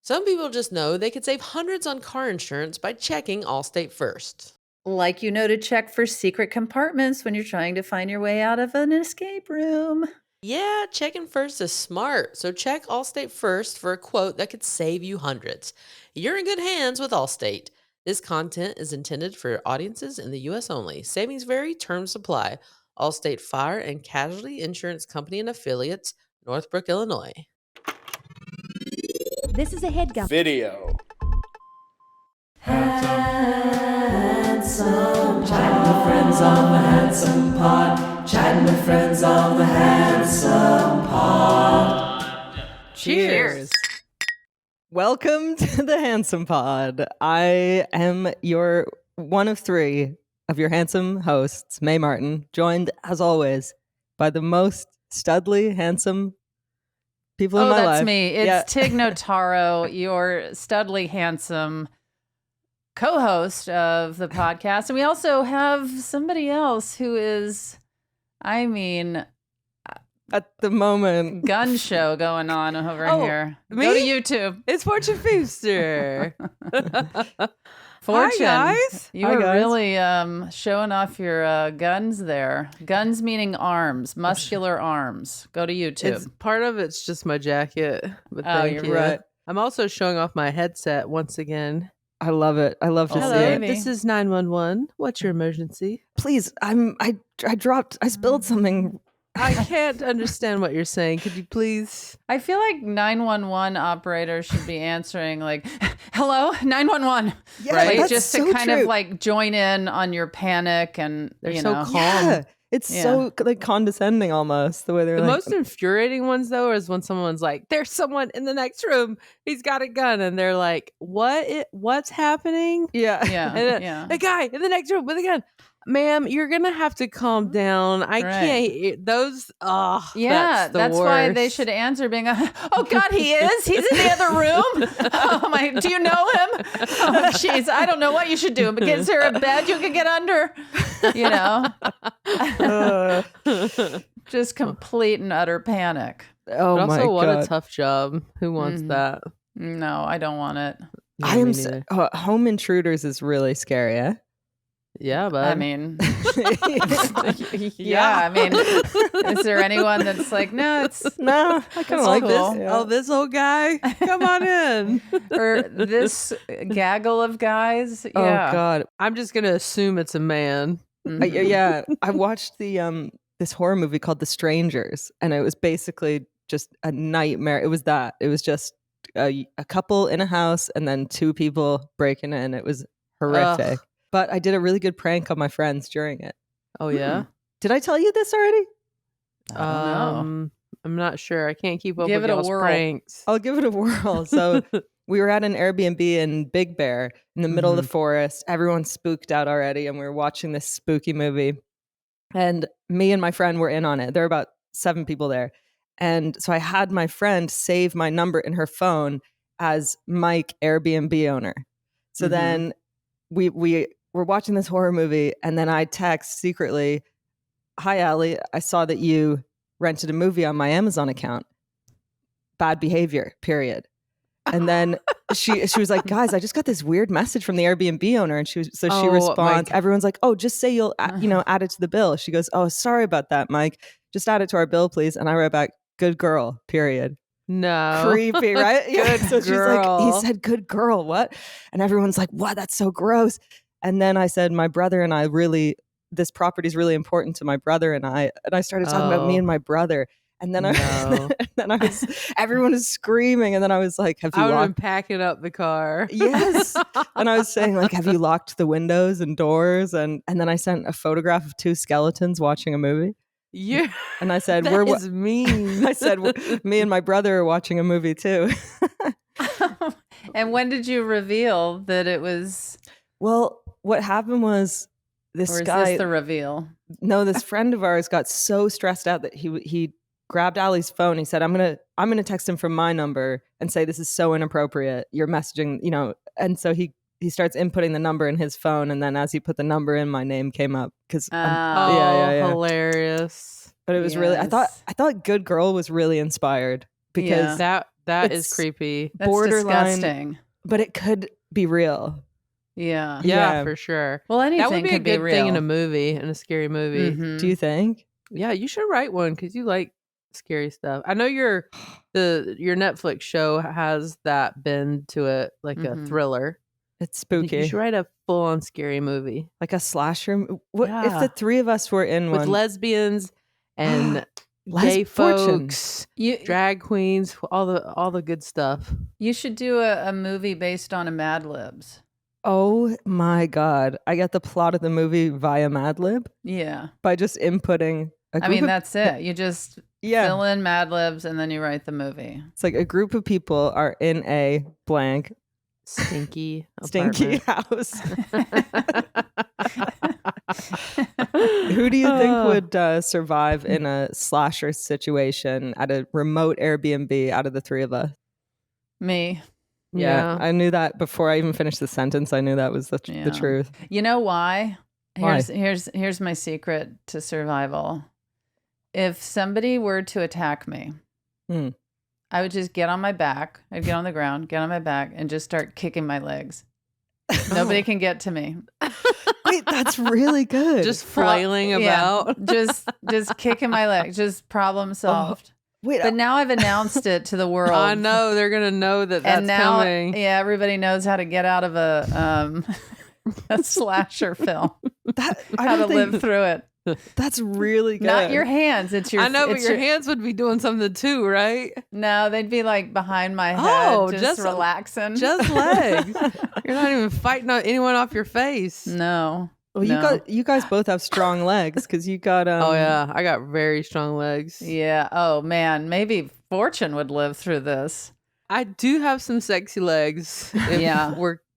Some people just know they could save hundreds on car insurance by checking Allstate first. Like to check for secret compartments when you're trying to find your way out of an escape room. Yeah, checking first is smart, so check Allstate first for a quote that could save you hundreds. You're in good hands with Allstate. This content is intended for audiences in the U.S. only. Savings vary, terms apply. Allstate Fire and Casualty Insurance Company and Affiliates, Northbrook, Illinois. This is a headgum video. Handsome, chatting with friends on the Handsome Pod. Chatting with friends on the Handsome Pod. Cheers. Welcome to the Handsome Pod. I am your one of three of your handsome hosts, May Martin, joined as always by the most studly, handsome people in my life. Oh, that's me. It's Tig Notaro, your studly, handsome co-host of the podcast. And we also have somebody else who is, at the moment, gun show going on over here. Me? Go to YouTube. It's Fortune Feimster. Fortune. Hi, guys. You Hi, were guys. really showing off your guns there. Guns meaning arms, muscular arms. Go to YouTube. Part of it's just my jacket, but Oh, thank you're you. right. I'm also showing off my headset once again. I love it. I love to Hello, see it. baby. This is 911. What's your emergency? Please, I spilled something. I can't understand what you're saying. Could you please? I feel like 911 operators should be answering like, hello, 911. Yeah, Like, that's just to so kind true. of like join in on your panic and, They're you so know. calm. Yeah, it's Yeah. so like condescending almost the way they're The like. most infuriating ones, though, is when someone's like, "There's someone in the next room. He's got a gun," and they're like, What's happening?" yeah, Yeah, And then, yeah. the guy in the next room with a gun. Ma'am, you're gonna have to calm down. I can't. Those. Oh, Yeah, that's why worst. they should answer being, oh God, he is. He's in the other room. Oh my, do you know him? Oh jeez, I don't know what you should do. But is there a bed you can get under? You know, just complete and utter panic. oh But my also, what god, a tough job. Who wants Mhm. that? No, I don't want it. Yeah, I me am. neither. Home intruders is really scary. Eh? Yeah, but I mean, yeah, I mean, is there anyone that's like, no, it's No, I kind It's of like cool. this. Oh, this old guy, come on in. or this gaggle of guys? Oh Yeah. god, I'm just gonna assume it's a man. Mhm. yeah. I watched the this horror movie called The Strangers, and it was basically just a nightmare. It was that. It was just a couple in a house, and then two people breaking in. It was horrific. But I did a really good prank on my friends during it. Oh yeah. Did I tell you this already? I don't know. I'm not sure. I can't keep up Give with it a y'all's whirl. pranks. I'll give it a whirl. So we were at an Airbnb in Big Bear in the middle of the forest. Everyone's spooked out already, and we were watching this spooky movie. And me and my friend were in on it. There were about 7 people there. And so I had my friend save my number in her phone as Mike, Airbnb owner. So Mhm. then we were watching this horror movie, and then I text secretly, "Hi, Allie, I saw that you rented a movie on my Amazon account. Bad behavior, period." And then she was like, "Guys, I just got this weird message from the Airbnb owner." And she Oh, my responds, God. everyone's like, "Oh, just say you'll add it to the bill." She goes, "Oh, sorry about that, Mike. Just add it to our bill, please." And I wrote back, "Good girl, period." No. Creepy, right? Good So she's like, "He girl. said good girl, what?" And everyone's like, "What? That's so gross." And then I said, "My brother and I this property is really important to my brother and I." And I started talking about me Oh. and my brother. And then No. everyone was screaming. And then I was like, "Have you I would have locked?" been packing up the car. Yes. And I was saying, like, "Have you locked the windows and doors?" And then I sent a photograph of 2 skeletons watching a movie. Yeah. And I said, That is mean. I said, "Me and my brother are watching a movie too." And when did you reveal that it was, Well, what happened was this or is guy, this the reveal? no, this friend of ours got so stressed out that he grabbed Allie's phone. He said, I'm gonna text him from my number and say, this is so inappropriate. You're messaging, you know." And so he starts inputting the number in his phone, and then as he put the number in, my name came up because Oh, yeah. hilarious. But it was really, I Yes. thought Good Girl was really inspired because Yeah. That is It's creepy. That's borderline, disgusting. but it could be real. Yeah. Yeah, for sure. Well, anything That would be a could be good real. thing in a movie, in a scary movie. Mhm. Do you think? Yeah, you should write one because you like scary stuff. I know your Netflix show has that bend to it, like a Mhm. thriller. It's I think you spooky. should write a full-on scary movie Like a slasher. What if Yeah. the three of us were in with one? lesbians and Les gay Fortune. folks, You drag queens, all the good stuff. you should do a movie based on a Mad Libs. Oh my God. I get the plot of the movie via Mad Lib Yeah. by just inputting a group I mean, of, that's it. You just yeah. fill in Mad Libs and then you write the movie. It's like a group of people are in a blank Stinky stinky apartment. house. Who do you think would survive in a slasher situation at a remote Airbnb out of the three of us? Me. Yeah, I knew that before I even finished the sentence. I knew that was the Yeah. truth. You know why? Why? Here's my secret to survival. If somebody were to attack me, Hmm. I would just get on my back. I'd get on the ground, get on my back, and just start kicking my legs. Nobody can get to me. Wait, that's really good. Just flailing about. Just kicking my legs. Just problem solved. wait, But now I've announced it to the world. I know they're gonna know that that's And now, coming. yeah, everybody knows how to get out of a slasher film. that, I How to don't think live through it. that's really good. Not your hands. It's your. I know, but it's your hands would be doing something too, right? No, they'd be like behind my head, Oh, just just- relaxing. Just legs. You're not even fighting anyone off your face. No. Well, you guys both have strong legs because you got Oh yeah, I got very strong legs. Yeah. Oh man, maybe Fortune would live through this. I do have some sexy legs. Yeah.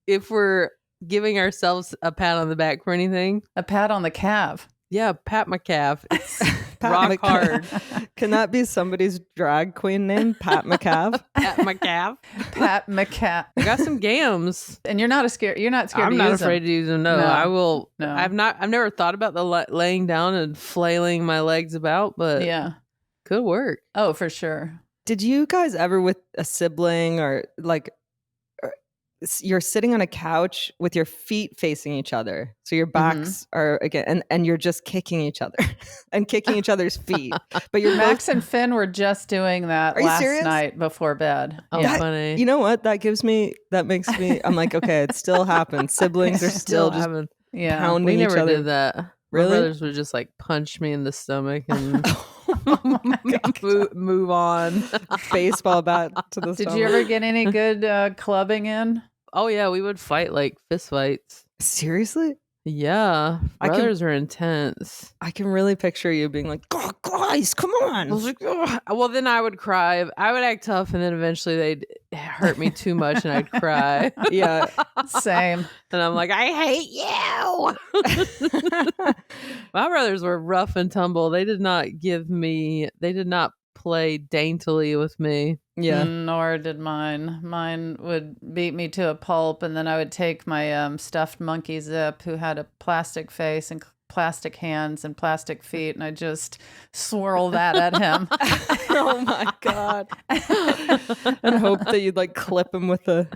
If we're giving ourselves a pat on the back for anything. A pat on the calf. Yeah, pat my calf. It's Pat rock McCav. hard. Can that be somebody's drag queen name? Pat McCav? Pat my calf. Pat McCat. I got some gams. And you're not scared. You're not scared. I'm to not use afraid them. to use them. No, No. I will. No. I've never thought about the laying down and flailing my legs about, but Yeah. could work. Oh, for sure. Did you guys ever with a sibling or like you're sitting on a couch with your feet facing each other. So your backs are again and you're just kicking each other and kicking each other's feet. But you're Max and Finn were just doing that Are you last serious? night before bed. Oh, Yeah. funny. you know what? That makes me I'm like, okay, it still happens. Siblings are still just having. Yeah. pounding We each never other. did that. Really? My brothers would just like punch me in the stomach and Oh my God. move on. Baseball bat to the Did stomach. you ever get any good clubbing in? Oh yeah, we would fight like fist fights. Seriously? Yeah, I can- brothers are intense. I can really picture you being like, "Oh, guys, come I was on." like, "Ugh." Well, then I would cry. I would act tough, and then eventually they'd hurt me too much, and I'd cry. Yeah. Same. And I'm like, I hate you. My brothers were rough and tumble. They did not play daintily with me. Yeah. Nor did mine. Mine would beat me to a pulp, and then I would take my stuffed monkey Zip, who had a plastic face and plastic hands and plastic feet, and I just swirl that at him. Oh my God. And hope that you'd like clip him with the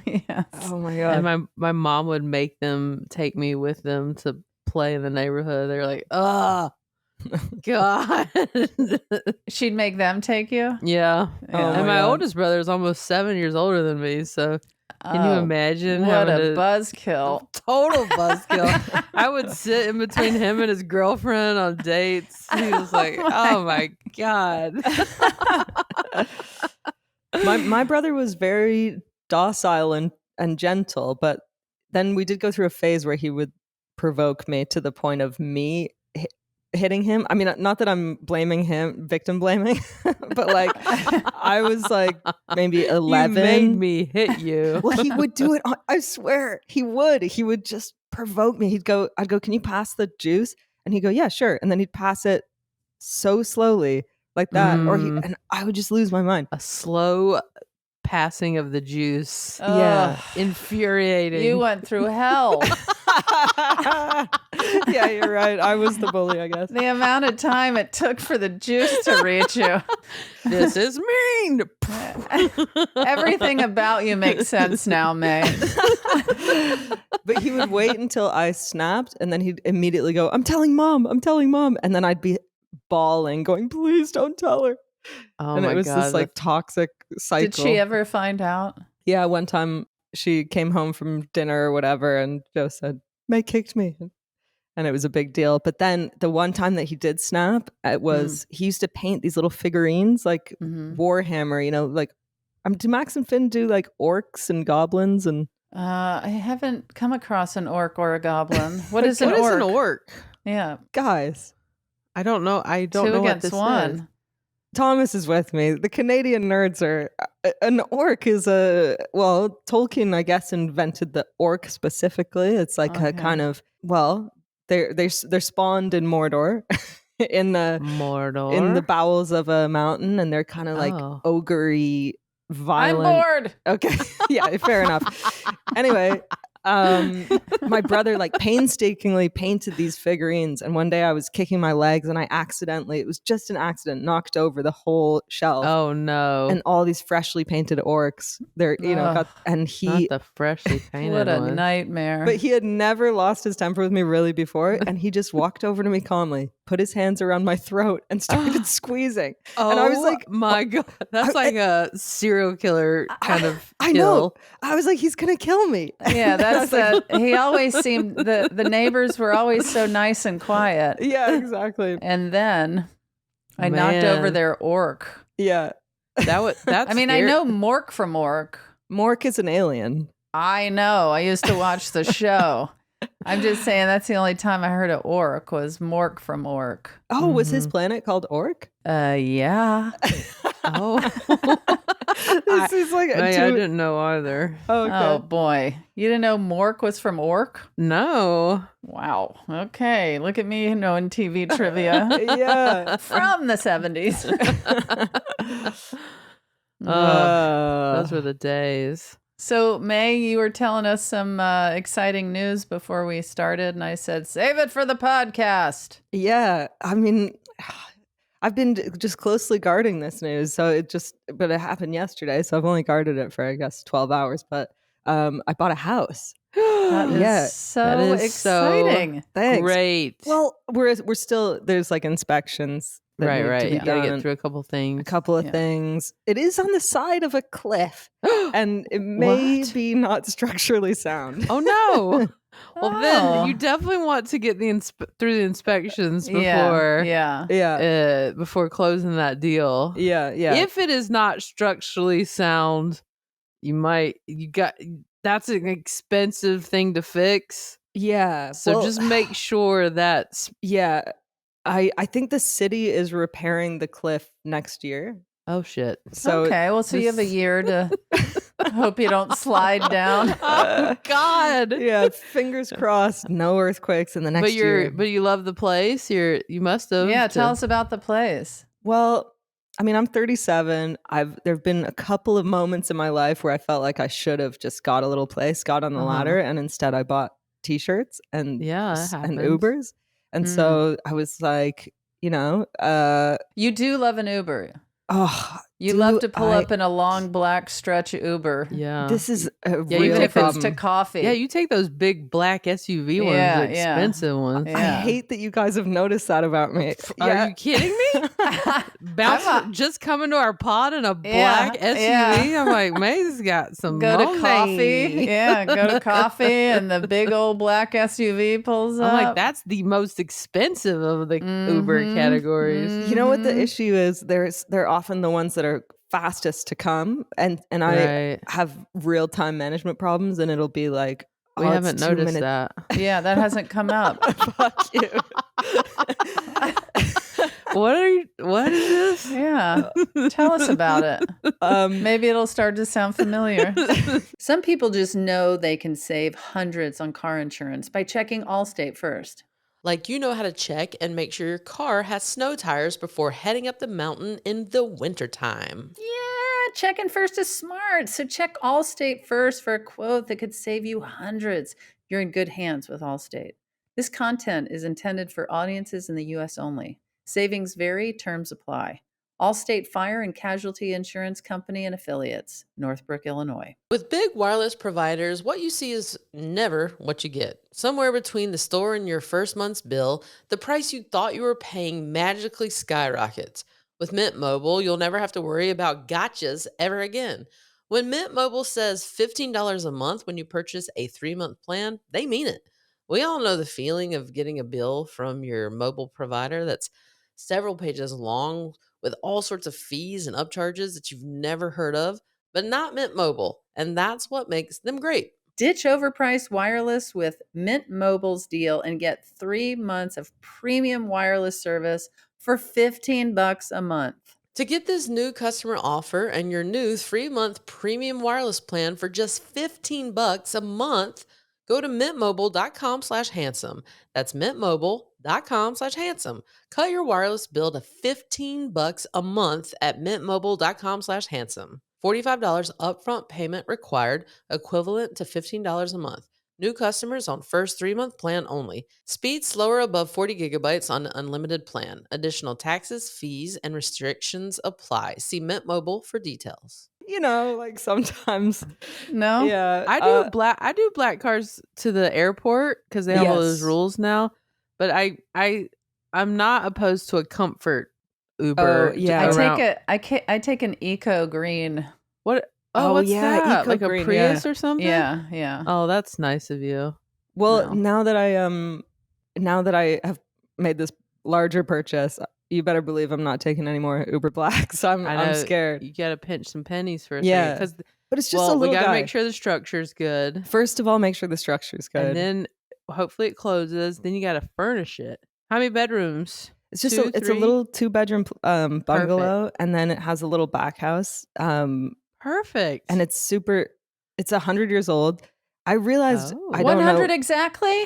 Yes. Oh my God. And my mom would make them take me with them to play in the neighborhood. They're like, oh, God. She'd make them take you? Yeah. Oh And my my God. oldest brother is almost 7 years older than me. So can you Oh, imagine What having a to buzzkill. total buzzkill. I would sit in between him and his girlfriend on dates. He was like, oh my God. my brother was very docile and gentle, but then we did go through a phase where he would provoke me to the point of me hitting him. I mean, not that I'm blaming him, victim blaming, but like I was like maybe 11. You made me hit you. Well, he would do it. I swear he would. He would just provoke me. I'd go, can you pass the juice? And he'd go, yeah, sure. And then he'd pass it so slowly like that. And I would just lose my mind. A slow passing of the juice. Yeah. Ugh. Infuriating. You went through hell. Yeah, you're right. I was the bully, I guess. The amount of time it took for the juice to reach you. This is mean. Everything about you makes sense now, May. But he would wait until I snapped, and then he'd immediately go, I'm telling mom. And then I'd be bawling, going, please don't tell her. Oh And my it was God. this like toxic cycle. Did she ever find out? Yeah, one time she came home from dinner or whatever, and Joe said, May kicked me. And it was a big deal. But then the one time that he did snap, it was he used to paint these little figurines like Warhammer, like do Max and Finn do like orcs and goblins and I haven't come across an orc or a goblin. What is an What is orc? an orc? Yeah, guys? I don't know. I don't two know what against this one. is. Thomas is with me. The Canadian nerds are an orc is Tolkien, I guess, invented the orc specifically. It's like a kind of they're spawned in Mordor in the bowels of a mountain, and they're kind of like ogre-y, violent. I'm bored. Okay. Yeah, fair enough. Anyway, my brother like painstakingly painted these figurines, and one day I was kicking my legs and I accidentally, it was just an accident, knocked over the whole shelf. Oh no. And all these freshly painted orcs, they're Not the freshly painted What a one. nightmare. but he had never lost his temper with me really before, and he just walked over to me calmly, put his hands around my throat and started squeezing. And I was like, my God, that's like a serial killer kind of I kill. know. I was like, he's gonna kill me. Yeah, that's he always seemed the neighbors were always so nice and quiet. Yeah, exactly. And then I knocked over their orc. Yeah. That's I mean, I know Mork from Orc. Mork is an alien. I know. I used to watch the show. I'm just saying that's the only time I heard of orc was Mork from Orc. Oh, was his planet called Orc? Yeah. Oh. This is like I didn't know either. Okay. Oh boy. You didn't know Mork was from Orc? No. Wow. Okay. Look at me knowing TV trivia Yeah. from the 70s. Those were the days. So, May, you were telling us some exciting news before we started, and I said, save it for the podcast. Yeah. I mean, I've been just closely guarding this news. But it happened yesterday. So I've only guarded it for, I guess, 12 hours. But I bought a house. That is Yeah, so that is exciting. Thanks. Great. Well, we're still, there's like inspections. that need to right. be You gotta done. get through a couple things. A couple of things. It is on the side of a cliff, and it may What? be not structurally sound. Oh no. Well, then Oh. you definitely want to get through the inspections Yeah. before Yeah, before closing that deal. yeah. If it is not structurally sound, that's an expensive thing to fix. Yeah. So well, just make sure that Yeah. I think the city is repairing the cliff next year. oh shit. So okay, well, so you have a year to hope you don't slide down. Oh God. yeah, fingers crossed, no earthquakes in the next year. But you love the place. You must have. Yeah, tell us about the place. Well, I mean, I'm 37. There've been a couple of moments in my life where I felt like I should have just got a little place, got on the ladder, and instead I bought t-shirts and that and happens. Ubers. And so I was like, You do love an Uber. oh, You do love to pull I- up in a long black stretch Uber. Yeah. This is a Yeah, real Even if it's to problem. coffee. Yeah, you take those big black SUV ones, Yeah, the yeah. expensive ones. Yeah. I hate that you guys have noticed that about me. Are you kidding me? Just coming to our pod in a black SUV. yeah. I'm like, May's got some Go to money. coffee. Yeah, go to coffee and the big old black SUV pulls up. I'm like, that's the most expensive of the Uber categories. You know what the issue is? They're often the ones that are fastest to come, and I Right. have real time management problems, and it'll be like, We oh, it's haven't 2 noticed minutes. that. Yeah, that hasn't come up. Fuck you. What is this? Yeah. Tell us about it. Maybe it'll start to sound familiar. Some people just know they can save hundreds on car insurance by checking Allstate first. Like you know how to check and make sure your car has snow tires before heading up the mountain in the wintertime. Yeah, checking first is smart. So check Allstate first for a quote that could save you hundreds. You're in good hands with Allstate. This content is intended for audiences in the U.S. only. Savings vary, terms apply. Allstate Fire and Casualty Insurance Company and Affiliates, Northbrook, Illinois. With big wireless providers, what you see is never what you get. Somewhere between the store and your first month's bill, the price you thought you were paying magically skyrockets. With Mint Mobile, you'll never have to worry about gotchas ever again. When Mint Mobile says $15 a month when you purchase a 3-month plan, they mean it. We all know the feeling of getting a bill from your mobile provider that's several pages long with all sorts of fees and upcharges that you've never heard of, but not Mint Mobile, and that's what makes them great. Ditch overpriced wireless with Mint Mobile's deal and get 3 months of premium wireless service for $15 a month. To get this new customer offer and your new 3-month premium wireless plan for just $15 a month, go to mintmobile.com/handsome. That's mintmobile.com/handsome. Cut your wireless bill to $15 a month at mintmobile.com/handsome. $45 upfront payment required, equivalent to $15 a month. New customers on first 3-month plan only. Speed slower above 40 gigabytes on unlimited plan. Additional taxes, fees, and restrictions apply. See Mint Mobile for details. Like sometimes. No? Yeah. I do black cars to the airport because they have all those Yes. rules now. But I'm not opposed to a comfort Uber. Oh, yeah. I take an Eco Green. What? Oh, what's yeah, that? Like a Eco-Green, Prius or something? Yeah. Oh, that's nice of you. Well, No. now that I have made this larger purchase, you better believe I'm not taking any more Uber Blacks. I'm scared. You gotta pinch some pennies for a Yeah. second. But it's just a Well, we little gotta guy. make sure the structure's good. First of all, make sure the structure's good. And then hopefully it closes. Then you gotta furnish it. How many bedrooms? it's just 2, it's a 3? little 2-bedroom bungalow, and then it has a little back house. Perfect. And it's 100 years old. I realized Oh. I don't 100 know. exactly?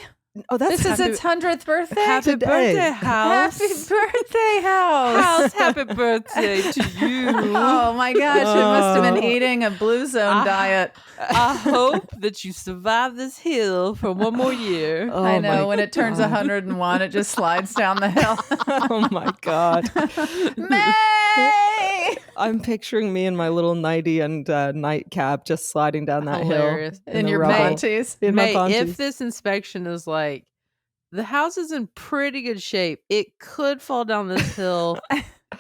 Oh, that's This is its 100th birthday? Happy today. birthday, house. Happy birthday, house. House, happy birthday to you. Oh my gosh, it must have been Oh. eating a Blue Zone diet. I hope that you survive this hill for one more year. Oh I my know, when it turns God. 101, it just slides down the hill. Oh my God. May! I'm picturing me in my little nightie and nightcap just sliding down that Hilarious. hill. In the your rubble. panties. In my May, panties. if this inspection is like, the house is in pretty good shape, it could fall down this hill.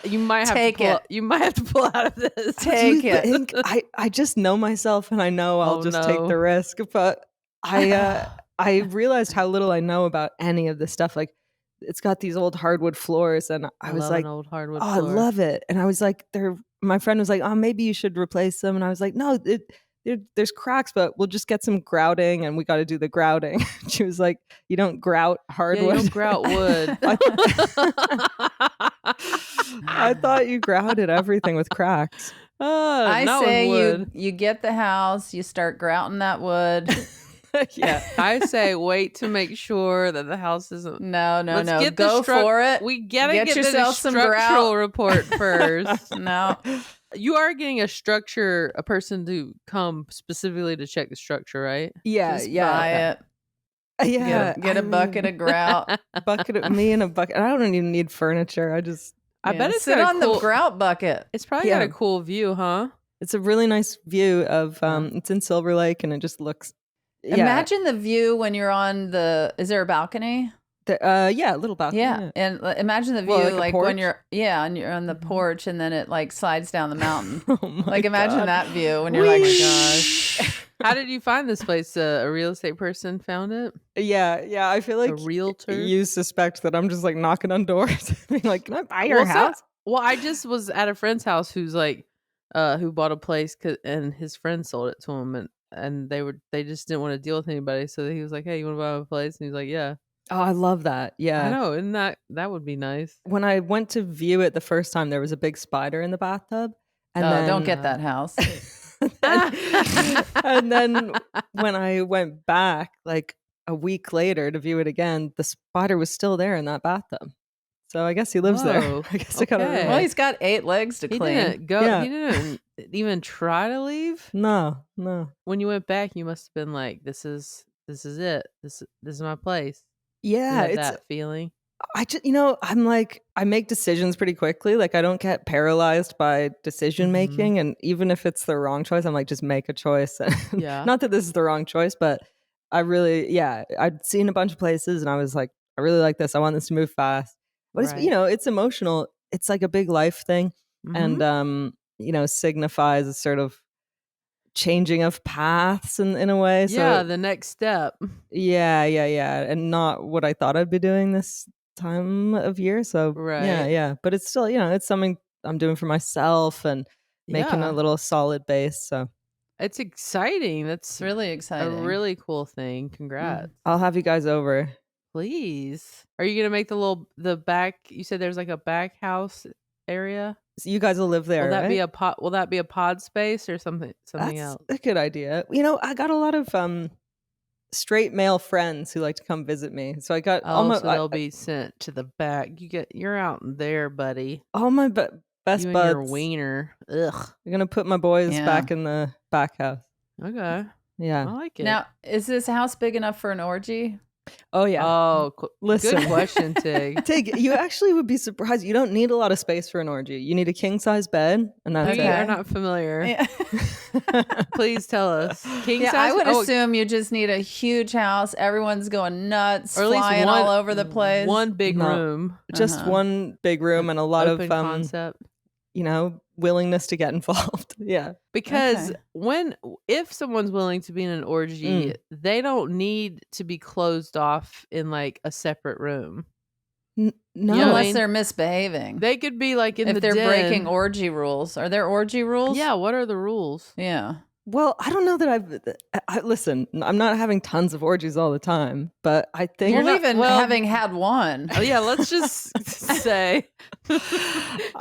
You might have Take to pull, it. You might have to pull out of this. Take Do you it. think- I just know myself, and I know I'll Oh, just take no. the risk. But I realized how little I know about any of this stuff. Like, it's got these old hardwood floors, and I was love like, an old hardwood oh, floor. I love it. And I was like, my friend was like, oh, maybe you should replace them. And I was like, no, there's cracks, but we'll just get some grouting, and we got to do the grouting. She was like, you don't grout Yeah, hardwood. you don't grout wood. I thought you grouted everything with cracks. I not say with wood. you get the house, you start grouting that wood. Yeah. I say wait to make sure that the house isn't. No. Let's get the Go struc- for it. We gotta Get get yourself the some structural grout. report first. No. You are getting a person to come specifically to check the structure, right? Yeah, Just yeah. buy it. Yeah. Get a bucket of grout. Me and a bucket. I don't even need furniture. I bet it's sit got a on cool, the grout bucket. It's probably got Yeah. a cool view, huh? It's a really nice view of it's in Silver Lake, and it just looks Imagine the view when you're on is there a balcony? a little balcony. Yeah. And imagine the view Well, like a when porch? you're on the porch and then it like slides down the mountain. Oh my Like imagine God. that view when you're like, Oh my gosh. How did you find this place? A real estate person found it? Yeah. I feel like A realtor? you suspect that I'm just like knocking on doors, being like, "Can I buy your Well, house?" Well, I just was at a friend's house who's like, who bought a place and his friend sold it to him, and they just didn't want to deal with anybody, so he was like, "Hey, you want to buy my place?" And he was like, "Yeah." Oh, I love that. Yeah. I know, isn't that would be nice? When I went to view it the first time, there was a big spider in the bathtub, and oh, then don't get that house. and then when I went back like a week later to view it again, the spider was still there in that bathtub. So I guess he lives there. Whoa, I guess I got okay. it. Well, he's got 8 legs to He clean. didn't go. Yeah. He didn't even try to leave. No. When you went back, you must have been like, "This is this is it. This is my place. Yeah, You had it's that feeling. I just, I'm like, I make decisions pretty quickly. Like, I don't get paralyzed by decision making. And even if it's the wrong choice, I'm like, just make a choice. Yeah. Not that this is the wrong choice, but I'd seen a bunch of places and I was like, I really like this. I want this to move fast. But it's, Right. it's emotional. It's like a big life thing. Mhm. And, signifies a sort of changing of paths in a way. Yeah, So, the next step. yeah. And not what I thought I'd be doing this time of year. So Right. yeah. But it's still, it's something I'm doing for myself and making Yeah. a little solid base. So It's exciting. That's It's really a exciting. really cool thing. Congrats. I'll have you guys over. Please. Are you gonna make the back? You said there's like a back house area. So you guys will live there. Will that right? be a pod? Will that be a pod space or something That's else? a good idea. I got a lot of straight male friends who like to come visit me. So I got Oh, so they'll be sent to the back. You're out there, buddy. all my best You and buds. your wiener. Ugh. I'm gonna put my boys Yeah. back in the back house. Okay. I Yeah. like it. Now, is this house big enough for an orgy? Oh yeah. Oh, Listen. good question, Tig. Tig, you actually would be surprised. You don't need a lot of space for an orgy. You need a king size bed, and that's We Okay. are not familiar. Yeah, Please tell us. King yeah, size? I would Oh, assume you just need a huge house. Everyone's going nuts, or at least flying one all over the place. One big No. room. just one big room and a lot Open of concept. willingness to get involved. Yeah. Because Okay. if someone's willing to be in an orgy, they don't need to be closed off in like a separate room. No. You know what I Unless mean? they're misbehaving. They could be like in if the they're den. breaking orgy rules. Are there orgy rules? Yeah, what are the rules? Yeah. Well, I don't know that listen, I'm not having tons of orgies all the time, but I think Well, not- even well- having had one. Oh yeah, let's just say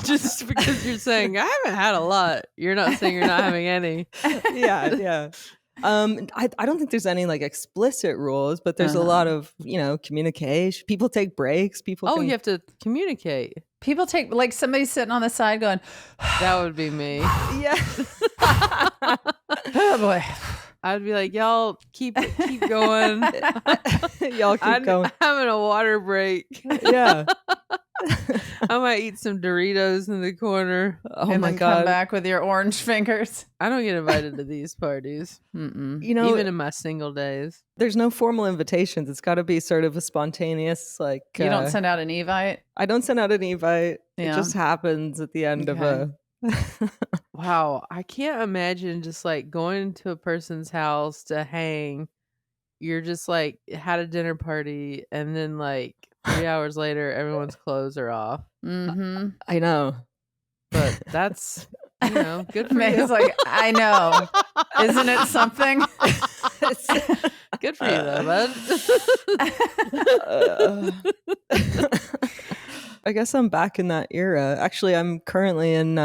just because you're saying I haven't had a lot, you're not saying you're not having any. yeah. I don't think there's any like explicit rules, but there's a lot of, communication. People take breaks. People Oh, can, you have to communicate. People take, like, somebody sitting on the side going, That would be me. yeah. oh boy. I'd be like, y'all keep going. Y'all keep I'm going. having a water break. Yeah. I might eat some Doritos in the corner. Oh and my then god. come back with your orange fingers. I don't get invited to these parties, Mm-mm. even in my single days. There's no formal invitations. It's got to be sort of a spontaneous, like You don't send out an evite? I don't send out an invite. Yeah. It just happens at the end of Okay. a. Wow, I can't imagine just like going to a person's house to hang. You're just like had a dinner party, and then like 3 hours later, everyone's clothes are off. Mm-hmm. I know. But that's good for you. Meg's like, I know. Isn't it something? Good for you though, bud. I guess I'm back in that era. Actually, I'm currently in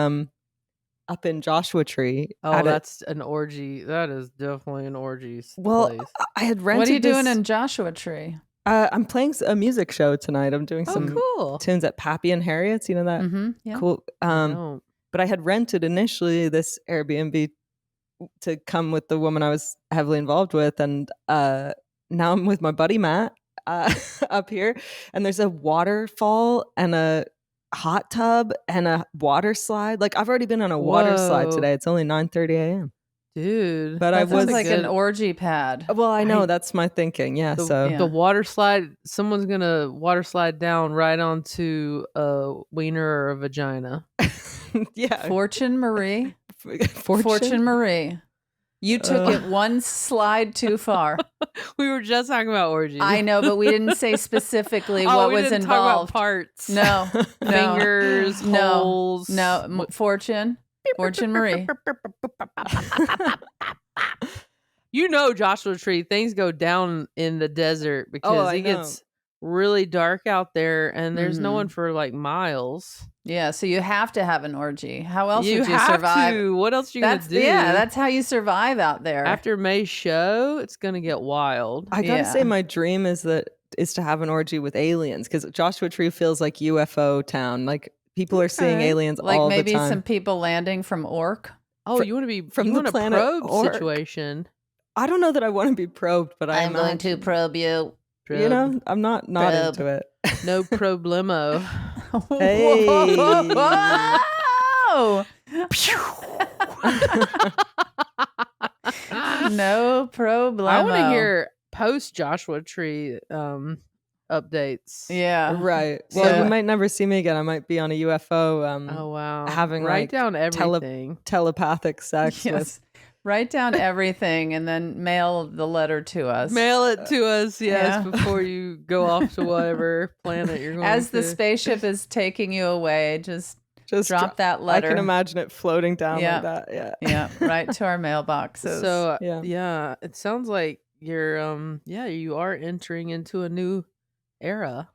up in Joshua Tree. Oh, at a- that's an orgy. That is definitely an orgy well. place. I had rented. What are you doing this- in Joshua Tree? I'm playing a music show tonight. I'm doing Oh, some cool. tunes at Pappy and Harriet's. You know that Mm-hmm. Yeah. cool. No. But I had rented initially this Airbnb to come with the woman I was heavily involved with, and now I'm with my buddy Matt up here, and there's a waterfall and a hot tub and a water slide. Like I've already been on a water slide Whoa. today. It's only 9:30 a.m. Dude. But That I sounds was like good. an orgy pad. Well, I know I- that's my thinking. Yeah. The, So Yeah. the water slide, someone's gonna water slide down right onto a wiener or a vagina. yeah. Fortune Marie. Fortune. Fortune Marie. You took it one slide too far. We were just talking about orgies. I know, but we didn't say specifically Oh, what we was didn't talk about involved. parts. No, no, Fingers, No. holes. no. Fortune Marie. You know, Joshua Tree, things go down in the desert because Oh, I it know. gets really dark out there and there's no Mhm. one for like miles. Yeah, so you have to have an orgy. How else you would you have survive? to. What else are you That's gonna do? that's how you survive out there. After May's show, it's gonna get wild. I gotta say, Yeah. my dream is to have an orgy with aliens because Joshua Tree feels like UFO town. Like people are seeing Okay. aliens like all maybe the time. some people landing from Orc. Oh, fr- you want to be from you the want a planet probe Orc. situation. I don't know that I want to be probed, but I'm going to imagine- probe you. You know, I'm not Probe. into it. No problemo. Hey. Whoa! No problemo. I want to hear post Joshua Tree updates. Yeah. Right. Well, So- you might never see me again. I might be on a UFO Oh wow. having, write like, down everything. telepathic sex with Yes. Write down everything and then mail the letter to us. Mail it to us, yes, Yeah. before you go off to whatever planet you're going As to. the spaceship is taking you away, just just drop that I letter. can imagine it floating down Yeah. like that. Yeah. Yeah, right to our mailboxes. So Yeah. yeah, it sounds like you're you are entering into a new era.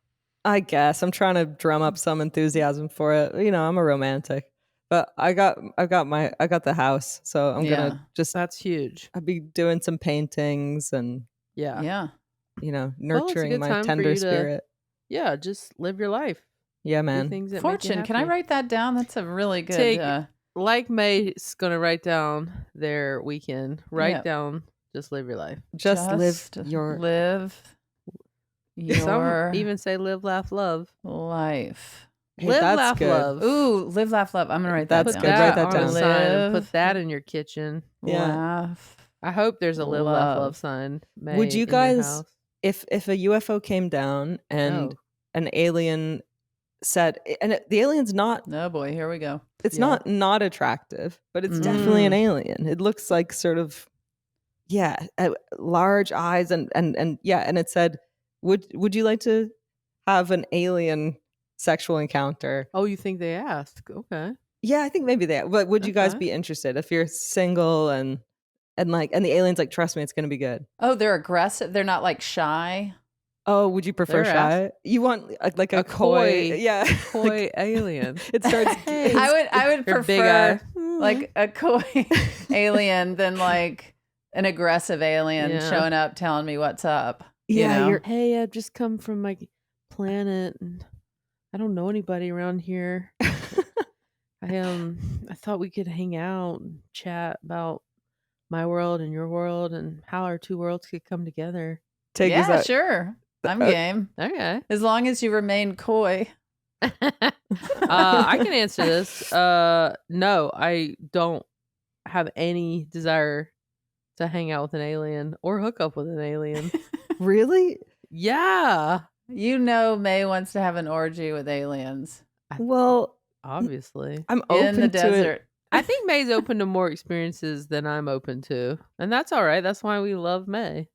I guess I'm trying to drum up some enthusiasm for it. You know, I'm a romantic, but I got the house, so I'm Yeah. gonna just That's huge. I'll be doing some paintings and Yeah. yeah. you know Well, it's a nurturing good my time for tender you to- spirit. Yeah, just live your life. Yeah, Do man. things that make you Fortune, can I happy. write that down? That's a really good Take- Like May's gonna write down their weekend. Write Yeah. down, just live your life. Just live Some your even say live, laugh, love. life. Hey, live, that's laugh, good. love. Ooh, live, laugh, love. I'm gonna write that That's down. Put good. that Write that on a down. sign and Live, put that in your kitchen. Yeah. laugh. I hope there's a live, laugh, Love. love sign. Would you in your guys- house. If a UFO came down and Oh. an alien said, and the alien's not, Oh boy, here we go. it's Yeah. not attractive, but it's definitely an alien. It looks like sort of, large eyes and yeah, and it said, would you like to have an alien sexual encounter? Oh, you think they ask? Okay. Yeah, I think maybe that. But would you guys Okay. be interested if you're single and the alien's like, trust me, it's gonna be good. Oh, they're aggressive. They're not like shy. Oh, would you prefer They're shy? You want like a coy, coy- yeah, Coy alien. it starts. Hey. I would Your big prefer eye. like a coy alien than like an aggressive alien Yeah. showing up telling me what's up. you Yeah, know? you're Hey, I've just come from my planet and I don't know anybody around here. I thought we could hang out and chat about my world and your world and how our two worlds could come together. take Yeah, us out. sure. I'm game. Okay. As long as you remain coy. I can answer this. No, I don't have any desire to hang out with an alien or hook up with an alien. Really? Yeah, You know May wants to have an orgy with aliens Well, obviously. I'm open in the to it. desert. I think May's open to more experiences than I'm open to. And that's all right. That's why we love May.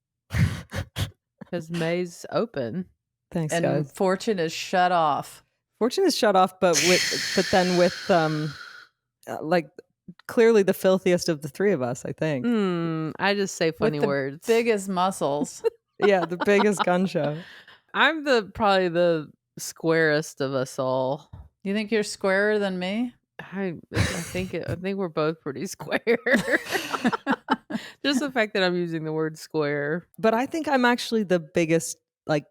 Because May's open. Thanks, And guys. Fortune is shut off. Fortune is shut off, but then with like clearly the filthiest of the three of us, I think. I just say funny the words. Biggest muscles. Yeah, the biggest gun show. I'm probably the squarest of us all. You think you're squarer than me? I think we're both pretty square. Just the fact that I'm using the word square. But I think I'm actually the biggest like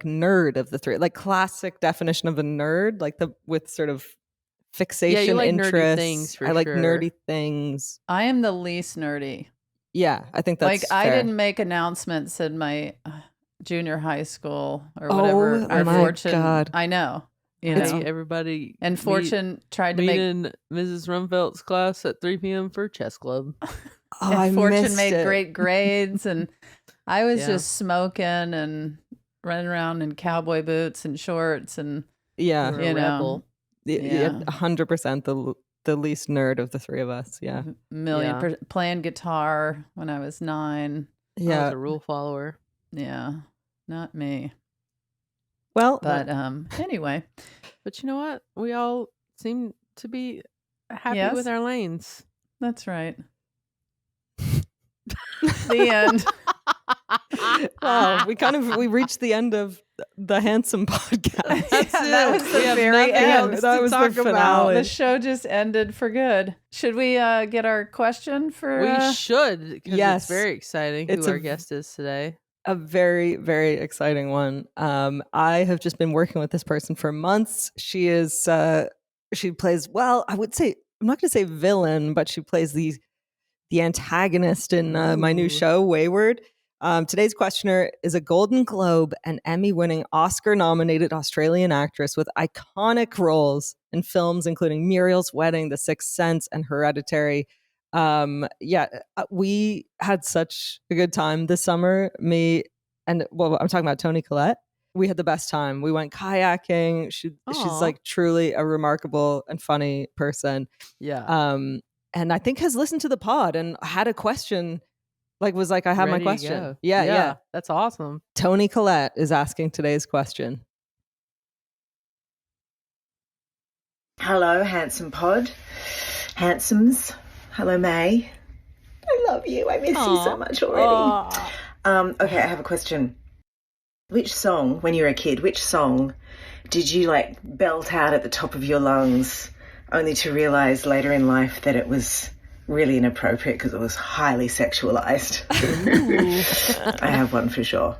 nerd of the three. Like classic definition of a nerd, like with sort of fixation like nerdy interests. things, for I like sure. nerdy things. I am the least nerdy. Yeah, I think that's Like I fair. didn't make announcements in my junior high school or Oh, whatever. Our my Fortune, God. I know. You Hey, know. everybody. And Fortune tried to make in Mrs. Rumfeld's class at 3 p.m. for chess club. Oh, and I Fortune missed made it. great grades, and I was Yeah. just smoking and running around in cowboy boots and shorts, and Yeah, You're you a know. rebel. Yeah. 100% the least nerd of the three of us. Yeah, Yeah. playing guitar when I was 9. I was yeah. a rule follower. Yeah, not me. Well, But anyway, But you know what? We all seem to be happy Yes. with our lanes. that's right. The end. wow, we reached the end of the Handsome podcast. That's Yeah, that it. was the We have very nothing end. else That to was the talk about. finale. The show just ended for good. Should we get our question for? We should, because Yes. it's very exciting It's who our a- guest is today. A very, very exciting one. I have just been working with this person for months. She is she plays, well, I would say, I'm not going to say villain, but she plays the the antagonist in my new Ooh. show, Wayward. Today's questioner is a Golden Globe and Emmy-winning Oscar-nominated Australian actress with iconic roles in films including Muriel's Wedding, The Sixth Sense, and Hereditary. We had such a good time this summer. Me and, well, I'm talking about Toni Collette. We had the best time. We went kayaking. She's Aw. like truly a remarkable and funny person. Yeah. And I think has listened to the pod and had a question. I have my Ready to question. go. Yeah. That's awesome. Toni Collette is asking today's question. Hello, handsome pod. Handsomes. Hello, May. I love you. I miss you so much already. Okay, I have a question. Which song, when you were a kid, which song did you like belt out at the top of your lungs only to realize later in life that it was really inappropriate because it was highly sexualized? I have one for sure.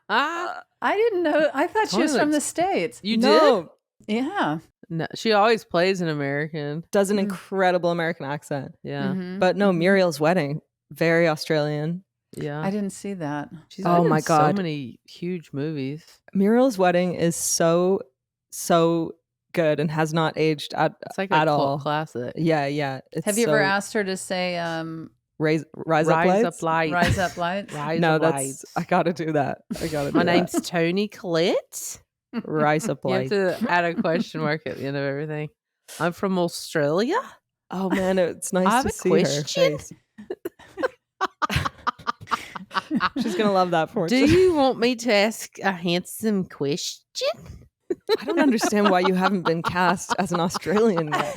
I didn't know. I thought she was from the States. You No, did? Yeah. No, she always plays an American. does an incredible American accent. Yeah. Mhm. But no, Muriel's Wedding, very Australian. Yeah. I didn't see that. She's Oh been my in God. so many huge movies. Muriel's Wedding is so good and has not aged at It's like a at cult all. classic. Yeah. It's Have you ever so- asked her to say Rise Up Rise Lights? Up Lights. Rise Up Lights? Rise No, Up that's Lights. I gotta do that. I gotta do My that. name's Toni Collette. Rise Up You have Lights. to add a question mark at the end of everything. I'm from Australia. Oh man, it's nice I have to a see question. her face. She's gonna love that for Do you want me to ask a handsome question? I don't understand why you haven't been cast as an Australian yet.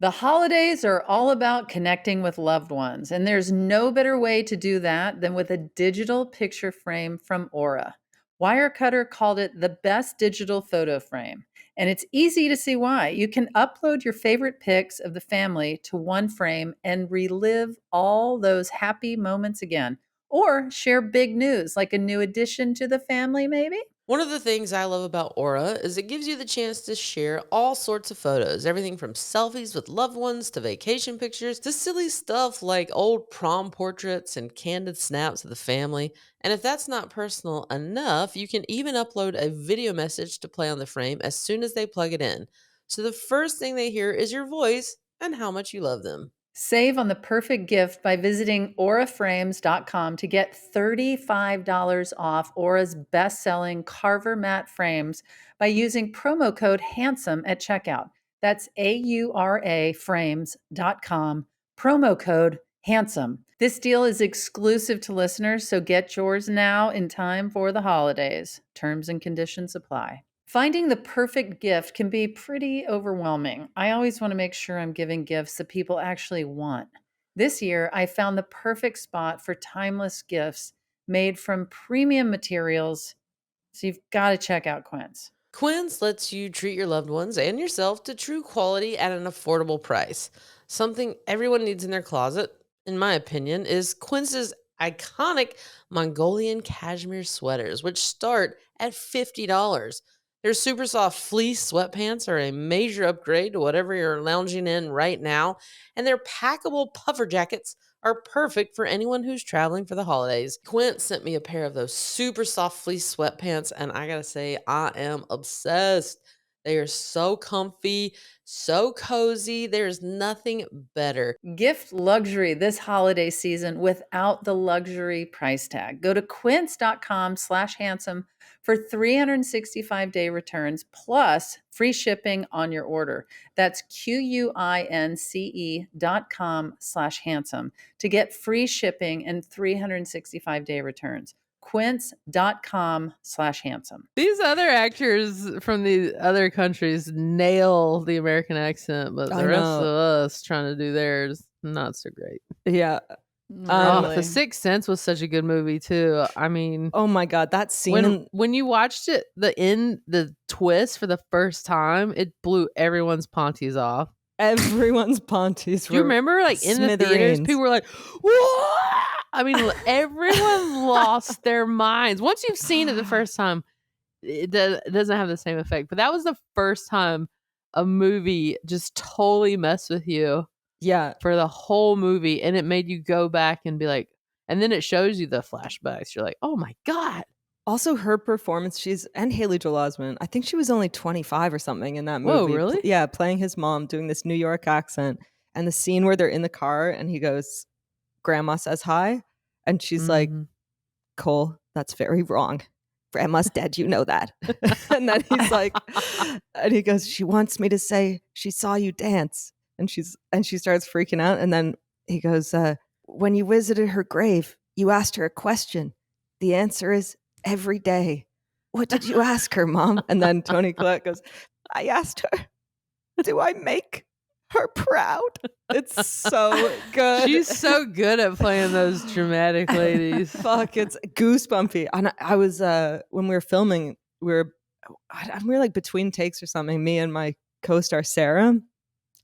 The holidays are all about connecting with loved ones, and there's no better way to do that than with a digital picture frame from Aura. Wirecutter called it the best digital photo frame, and it's easy to see why. You can upload your favorite pics of the family to one frame and relive all those happy moments again, or share big news like a new addition to the family, maybe. One of the things I love about Aura is it gives you the chance to share all sorts of photos, everything from selfies with loved ones to vacation pictures to silly stuff like old prom portraits and candid snaps of the family. And if that's not personal enough, you can even upload a video message to play on the frame as soon as they plug it in. So the first thing they hear is your voice and how much you love them. Save on the perfect gift by visiting auraframes.com to get $35 off Aura's best-selling Carver matte frames by using promo code HANDSOME at checkout. That's AURA frames.com, promo code HANDSOME. This deal is exclusive to listeners, so get yours now in time for the holidays. Terms and conditions apply. Finding the perfect gift can be pretty overwhelming. I always want to make sure I'm giving gifts that people actually want. This year, I found the perfect spot for timeless gifts made from premium materials. So you've got to check out Quince. Quince lets you treat your loved ones and yourself to true quality at an affordable price. Something everyone needs in their closet, in my opinion, is Quince's iconic Mongolian cashmere sweaters, which start at $50. Their super soft fleece sweatpants are a major upgrade to whatever you're lounging in right now, and their packable puffer jackets are perfect for anyone who's traveling for the holidays. Quint sent me a pair of those super soft fleece sweatpants, and I gotta say, I am obsessed. They are so comfy, so cozy. There's nothing better. Gift luxury this holiday season without the luxury price tag. Go to quince.com/handsome for 365-day returns plus free shipping on your order. That's QUINCE.com/handsome to get free shipping and 365-day returns. Quince.com/handsome. These other actors from the other countries nail the American accent, but I the rest know. of us trying to do theirs, not so great. Yeah. Oh, Really? The Sixth Sense was such a good movie too. I mean, Oh my God, that scene. when you watched it, the twist for the first time, it blew everyone's panties off. Everyone's panties. Do you were remember, like in the theaters, smithereens. people were like, "What?" I mean, everyone lost their minds. Once you've seen it the first time, it doesn't have the same effect. But that was the first time a movie just totally messed with you. Yeah. for the whole movie, and it made you go back and be like, and then it shows you the flashbacks. You're like, oh my God. Also, her performance, and Haley Joel Osment, I think she was only 25 or something in that Whoa, movie. really? Yeah, playing his mom, doing this New York accent. And the scene where they're in the car and he goes, Grandma says hi. And she's like, Cole, that's very wrong. Grandma's dead, you know that. And then he's like, and he goes, she wants me to say she saw you dance. And she starts freaking out. And then he goes, when you visited her grave, you asked her a question. The answer is every day. What did you ask her, Mom? And then Toni Collette goes, I asked her, do I make her proud? It's so good. She's so good at playing those dramatic ladies. Fuck, it's goosebumpy. And I was when we were filming, we were like between takes or something. Me and my co-star Sarah,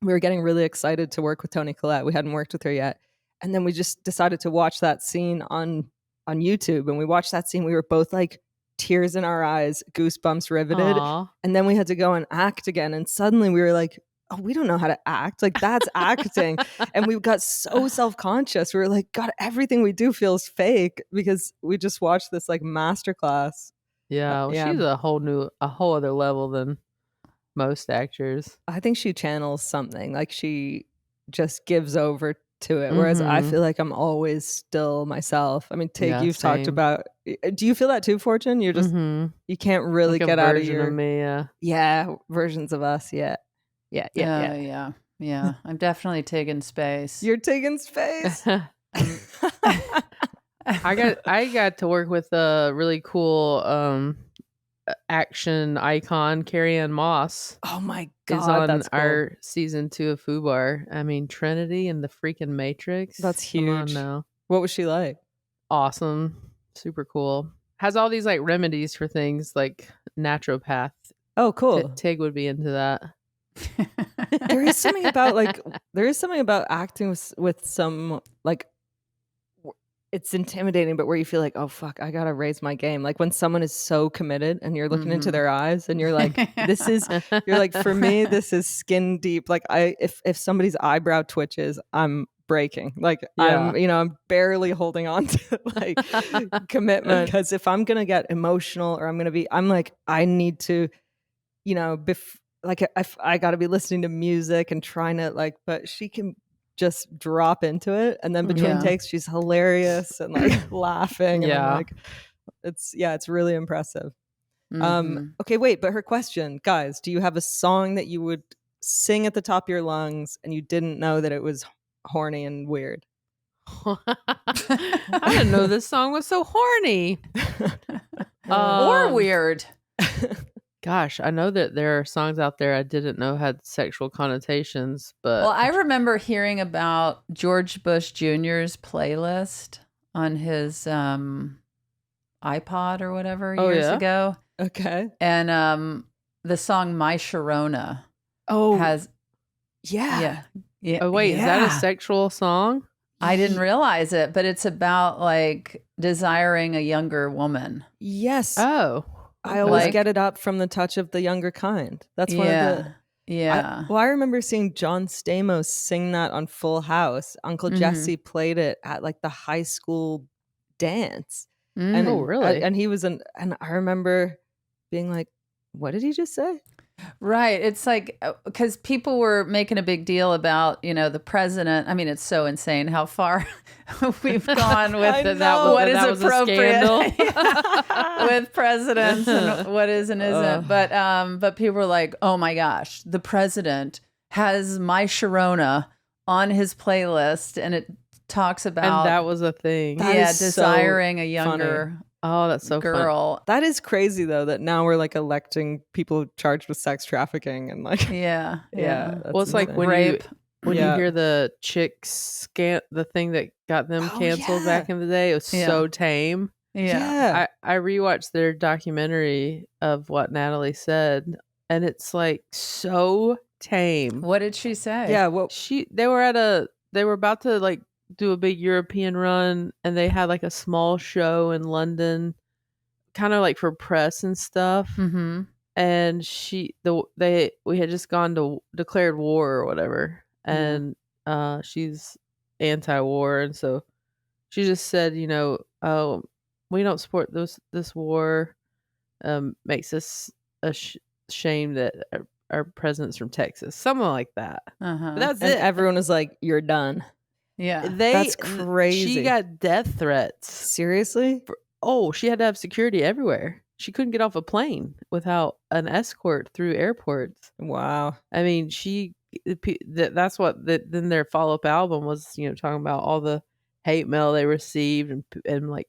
we were getting really excited to work with Toni Collette. We hadn't worked with her yet, and then we just decided to watch that scene on YouTube. And we watched that scene. We were both like tears in our eyes, goosebumps riveted. Aw. And then we had to go and act again. And suddenly we were like, oh, we don't know how to act. Like, that's acting. And we got so self-conscious. We were like, God, everything we do feels fake because we just watched this like masterclass. Yeah, well, yeah. she's a whole other level than most actors. I think she channels something. Like, she just gives over to it. Whereas I feel like I'm always still myself. I mean, Yeah, you've talked same. about, do you feel that too, Fortune? You're just, you can't really Like a get out of version your, of me, yeah. yeah, versions of us. Yeah. Yeah. I'm definitely taking space. You're taking space. I got to work with a really cool action icon, Carrie Ann Moss. Oh my Is God, on that's cool. our season 2 of FUBAR. I mean, Trinity and the freaking Matrix. That's Come on huge. now. What was she like? Awesome. Super cool. Has all these like remedies for things like naturopath. Oh, cool. Tig would be into that. There is something about acting with some like, it's intimidating, but where you feel like, oh fuck, I gotta raise my game. Like when someone is so committed and you're looking into their eyes and you're like, you're like, for me, this is skin deep. Like if somebody's eyebrow twitches, I'm breaking. Like I'm barely holding on to like commitment. Because if I'm gonna get emotional or I'm like, I need to, I gotta be listening to music and trying to like, but she can just drop into it, and then between takes she's hilarious and like laughing, and I'm like, it's really impressive. Okay, wait, but her question, guys, do you have a song that you would sing at the top of your lungs and you didn't know that it was horny and weird? I didn't know this song was so horny or weird. Gosh, I know that there are songs out there I didn't know had sexual connotations, but Well, I remember hearing about George Bush Jr.'s playlist on his iPod or whatever years ago. Okay. And the song My Sharona has yeah. Oh wait, is that a sexual song? I didn't realize it, but it's about like desiring a younger woman. Yes. Oh. I always get it up from the touch of the younger kind. That's one of the... Yeah. I remember seeing John Stamos sing that on Full House. Uncle Jesse played it at like the high school dance. And, oh, really? And he was and I remember being like, what did he just say? Right. It's like, because people were making a big deal about, the president. I mean, it's so insane how far we've gone with what is appropriate with presidents and what is and isn't. But people were like, oh my gosh, the president has My Sharona on his playlist, and it talks about. And that was a thing. Desiring a younger. Oh, that's so girl. Fun. That is crazy though, that now we're like electing people charged with sex trafficking and like yeah. Well, it's like when rape. you hear the chicks the thing that got them canceled back in the day, it was so tame. Yeah. I rewatched their documentary of what Natalie said, and it's like so tame. What did she say? Yeah, well, they were about to like do a big European run, and they had like a small show in London, kind of like for press and stuff. Mm-hmm. And we had just gone to declared war or whatever, and she's anti-war, and so she just said, oh, we don't support this war. Makes us ashamed that our president's from Texas, something like that. But that's And it. everyone was like, "You're done." Yeah. That's crazy. She got death threats. Seriously? She had to have security everywhere. She couldn't get off a plane without an escort through airports. Wow. I mean, that's what then their follow-up album was, talking about all the hate mail they received and like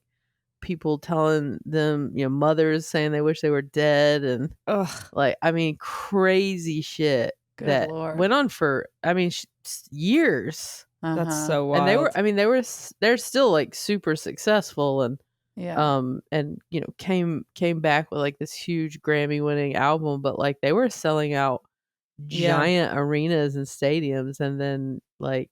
people telling them, mothers saying they wish they were dead, and like, I mean, crazy shit Good that Lord. went on for, I mean, years. That's so wild. And they're still like super successful, and came back with like this huge Grammy winning album, but like they were selling out giant arenas and stadiums, and then like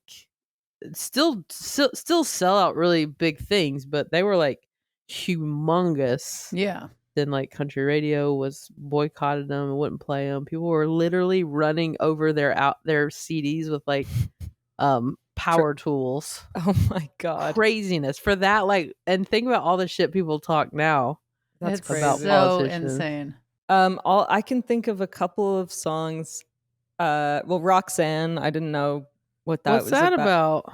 still sell out really big things, but they were like humongous. Yeah. Then like country radio was boycotted them and wouldn't play them. People were literally running over their CDs with like power tools. Oh my God. Craziness for that. Like, and think about all the shit people talk now. That's crazy. About so politicians. insane. I can think of a couple of songs. Well, Roxanne, I didn't know what that What's was that about?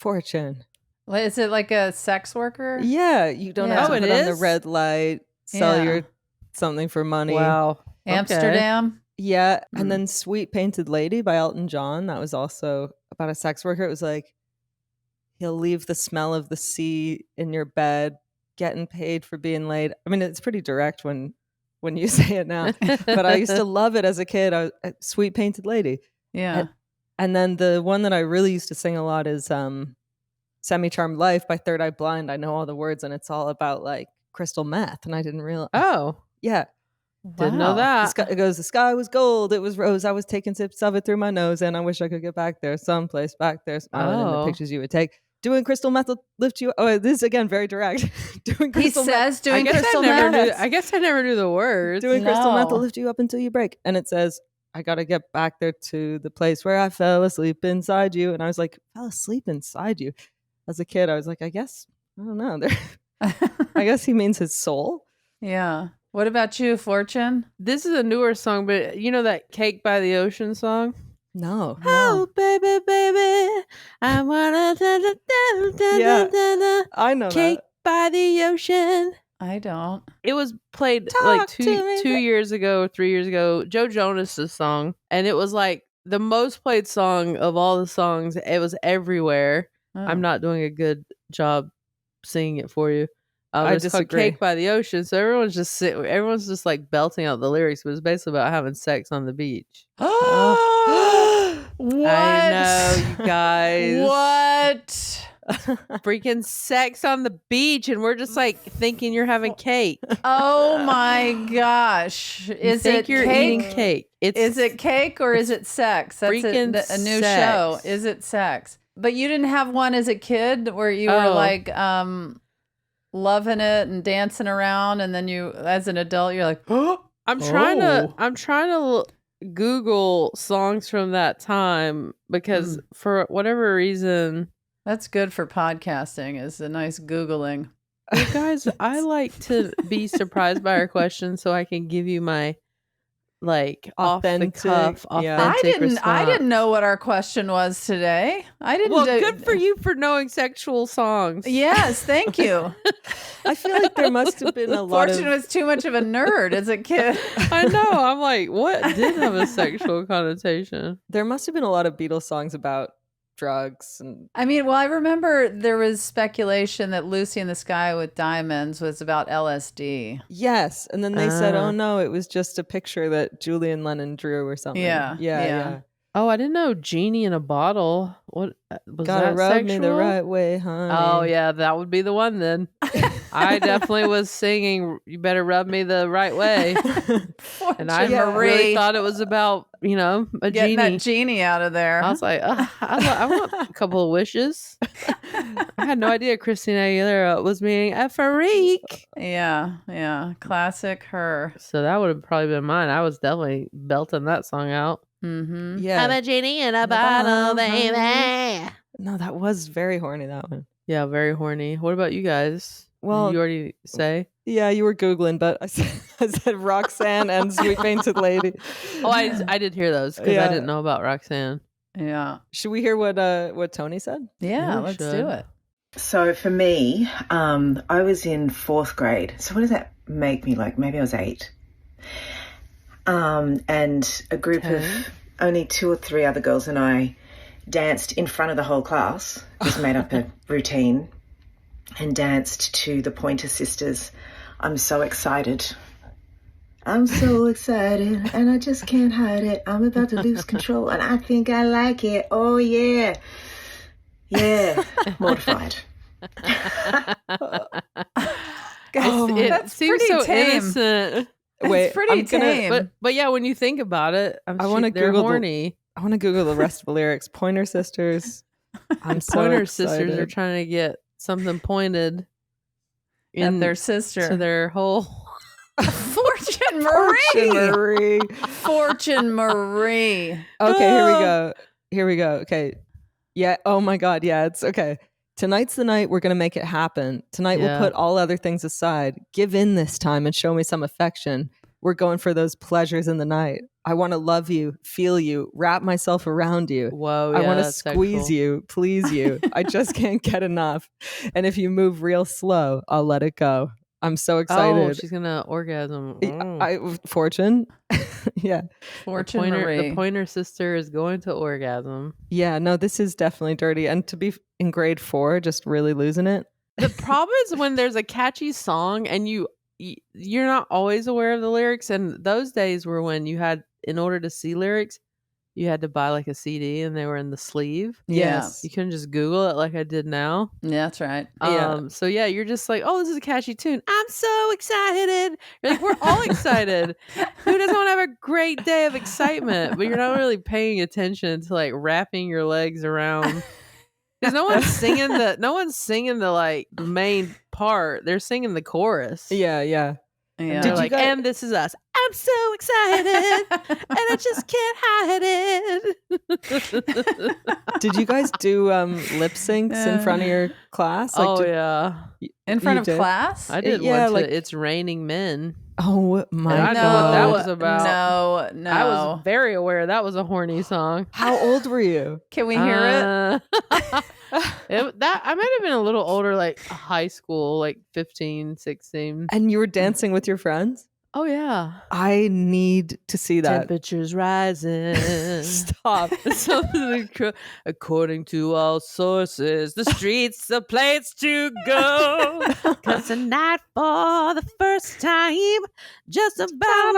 Fortune. Is it like a sex worker? Yeah, you don't have to Oh, put it on the is? red light, sell Yeah. your something for money. Wow. Amsterdam? Yeah, and then Sweet Painted Lady by Elton John. That was also about a sex worker. It was like, he'll leave the smell of the sea in your bed, getting paid for being laid. I mean, it's pretty direct when you say it now, but I used to love it as a kid. Sweet Painted Lady. Yeah. And then the one that I really used to sing a lot is Semi-Charmed Life by Third Eye Blind. I know all the words, and it's all about like crystal meth, and I didn't realize. Oh, Yeah. didn't know Wow. that. It goes, the sky was gold, it was rose, I was taking sips of it through my nose, and I wish I could get back there, someplace back there, smiling in the Oh. pictures you would take. Doing crystal meth will lift you. Oh, this is again very direct. Doing He crystal meth. says doing crystal I guess I never knew the words. Doing crystal meth will No. lift you up until you break. And it says, I got to get back there to the place where I fell asleep inside you. And I was like, fell asleep inside you? As a kid, I was like, I don't know. I guess he means his soul. Yeah. What about you, Fortune? This is a newer song, but you know that Cake by the Ocean song? No. Oh, baby, baby, I wanna Yeah. I know Cake that. by the Ocean. I don't. It was played Talk like to me. 2 years ago, 3 years ago. Joe Jonas's song, and it was like the most played song of all the songs. It was everywhere. Oh. I'm not doing a good job singing it for you. I It's called disagree. Cake by the Ocean. So everyone's just like belting out the lyrics, but it's basically about having sex on the beach. What? I know, you guys. What? Freaking sex on the beach, and we're just like thinking you're having cake. Oh my gosh. Is it you're cake? eating cake? Is it cake or is it sex? That's freaking a new sex. show. Is it sex? But you didn't have one as a kid where you were Oh. like loving it and dancing around, and then you, as an adult, you're like, I'm trying to Google songs from that time because for whatever reason, that's good for podcasting. Is a nice Googling. you guys, I like to be surprised by our questions so I can give you my like Authentic, off the cuff, yeah. authentic I didn't response. know what our question was today. I didn't. Well, good for you for knowing sexual songs. Yes, thank you. I feel like there must have been a lot Fortune of. was too much of a nerd as a kid. I know. I'm like, what did have a sexual connotation? There must have been a lot of Beatles songs about drugs and. I mean, well, I remember there was speculation that Lucy in the Sky with Diamonds was about LSD. Yes, and then they said, "Oh no, it was just a picture that Julian Lennon drew or something." Yeah, yeah. yeah. Oh, I didn't know Genie in a Bottle. What was Gotta that rub sexual? me the right way, honey. Oh yeah, that would be the one then. I definitely was singing "You Better Rub Me the Right Way," and I really thought it was about a Getting genie. that genie out of there. I was like, I want a couple of wishes. I had no idea Christina Aguilera was being a freak. Yeah, classic her. So that would have probably been mine. I was definitely belting that song out. Mm-hmm. Yeah. I'm a genie in a bottle, baby. No, that was very horny, that one. Yeah, very horny. What about you guys? Well, Did you already say? Yeah, you were Googling, but I said Roxanne and Sweet Painted Lady. Oh, I did hear those because I didn't know about Roxanne. Yeah. Should we hear what Toni said? Yeah, we let's should. do it. So for me, I was in 4th grade. So what does that make me like? Maybe I was 8. And a group of only 2 or 3 other girls and I danced in front of the whole class. Just made up a routine and danced to the Pointer Sisters. I'm so excited. I'm so excited and I just can't hide it. I'm about to lose control and I think I like it. Oh yeah. Yeah. Mortified. It That's seems pretty so tame. innocent. Wait, It's pretty I'm gonna- tame. But yeah, when you think about it, I wanna they're Google horny. I want to Google the rest of the lyrics. Pointer Sisters. I'm so Pointer excited. sisters are trying to get something pointed And their sister. to their whole. Fortune Marie. Fortune Marie. Fortune Marie. Okay, here we go. Here we go. Okay. Yeah. Oh my God. Yeah, it's okay. Tonight's the night we're going to make it happen. Tonight Yeah. we'll put all other things aside. Give in this time and show me some affection. We're going for those pleasures in the night. I want to love you, feel you, wrap myself around you. Whoa, I yeah, want to that's squeeze sexual. you, please you. I just can't get enough. And if you move real slow, I'll let it go. I'm so Oh, excited. she's gonna orgasm. Mm. Fortune. Yeah. Fortune The Marie. Pointer Sister is going to orgasm. Yeah, no, this is definitely dirty. And to be in grade 4, just really losing it. The problem is when there's a catchy song and you're not always aware of the lyrics. And those days were when you had, in order to see lyrics, you had to buy like a CD and they were in the sleeve. Yes. You couldn't just Google it like I did now. Yeah, that's right. Yeah. So yeah, you're just like, oh, this is a catchy tune. I'm so excited. You're like, we're all excited. Who doesn't want to have a great day of excitement? But you're not really paying attention to like wrapping your legs around. Because no one's singing the like main part. They're singing the chorus. Yeah, yeah. And Yeah. they're Did you like, guys- and this is us. I'm so excited. And I just can't hide it. Did you guys do lip syncs in front of your class? Oh did- yeah. In front You of did? class? I did Yeah, one to like- It's Raining Men. Oh my And I God. know what that was about. No. I was very aware that was a horny song. How old were you? Can we hear it? I might have been a little older, like high school, like 15, 16. And you were dancing with your friends? Oh yeah. I need to see that. Temperatures rising. Stop. According to all sources, the streets are place to go. 'Cause tonight, for the first time, just about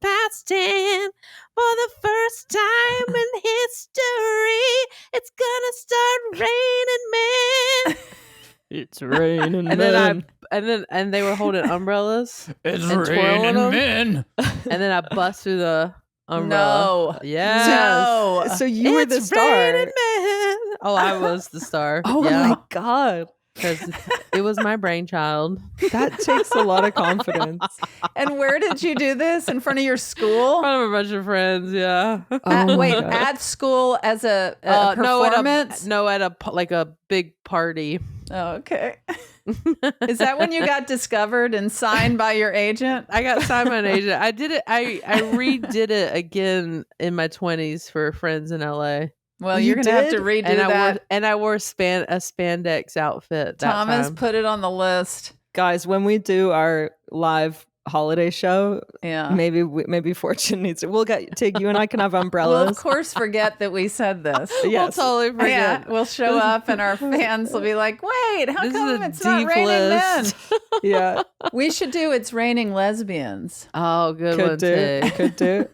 10:30, for the first time in history, it's gonna start raining men. It's raining. And they were holding umbrellas. It's raining men. And then I bust through the umbrella. No. Yes. No. So you were the It's star. raining men. Oh, I was the star. Oh yeah, my God. because it was my brainchild. That takes a lot of confidence. And where did you do this? In front of your In school? front of a bunch of friends. Yeah. Oh my Wait, God. at school as a No, performance? at a big party. Oh, okay. Is that when you got discovered and signed by your agent? I got signed by an agent. I did it. I redid it again in my 20s for friends in LA. Well, You you're going to have to did? redo And that. I wore a spandex outfit. That Thomas, time. put it on the list. Guys, when we do our live holiday show, Yeah. maybe Fortune needs it. We'll take you and I can have We'll, umbrellas. of course, forget that we said this. Yes. We'll totally forget. Yeah, we'll show up and our fans will be like, wait, how This is come a it's not deep raining list. men? Yeah. We should do It's Raining Lesbians. Oh, good one Could do. too. Could do.